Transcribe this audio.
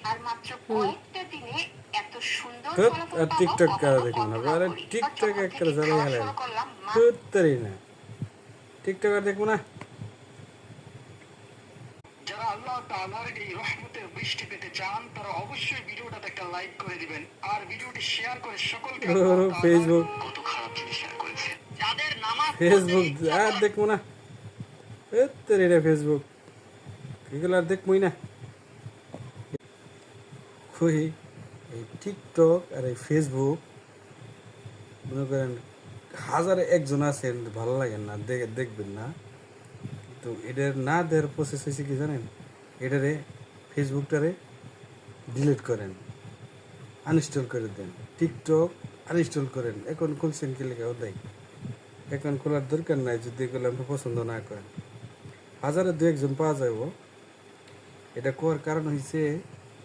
আর মাত্র কয়েকটা দিনে এত সুন্দর ধুত, ফলাফল আর পাবো টিকটক কারা কখনো দেখবো না কল্পনাও আরে করিনি। বাট টিকটক যখন একেবারে থেকে জ্বালাই খাওয়া হেলেন শুরু করলাম ধুত্তারি না টিকটক আর দেখবো না। যারা আল্লাহ তাআলার এই রহমতের বৃষ্টি পেতে চান তারা অবশ্যই ভিডিওটাতে একটা লাইক করে দিবেন আর ভিডিওটি শেয়ার করে সকলকে আল্লাহ ও তাআলার ফেসবুক কত খারাপ জিনিস শেয়ার করেছে। যাদের নামাজ পড়তে ফেসবুক ইচ্ছা আর করে দেখবো না ধুত্তারি না ফেসবুক এগুলো আর দেখবই না। কই এই টিকটক আর এই ফেসবুক মনে করেন হাজারে একজন আছেন ভালো লাগে না দেখবেন না, তো এটার না দেওয়ার প্রসেস হয়েছে কি জানেন, এটারে ফেসবুকটারে ডিলিট করেন, আনইনস্টল করে দেন, টিকটক আনইনস্টল করেন। এখন খুলছেন কি লেখা দেয়, এখন খোলার দরকার নাই যদি এগুলো আপনি পছন্দ না করেন। হাজারে দু একজন পাওয়া যাবো। এটা কোয়ার কারণ হয়েছে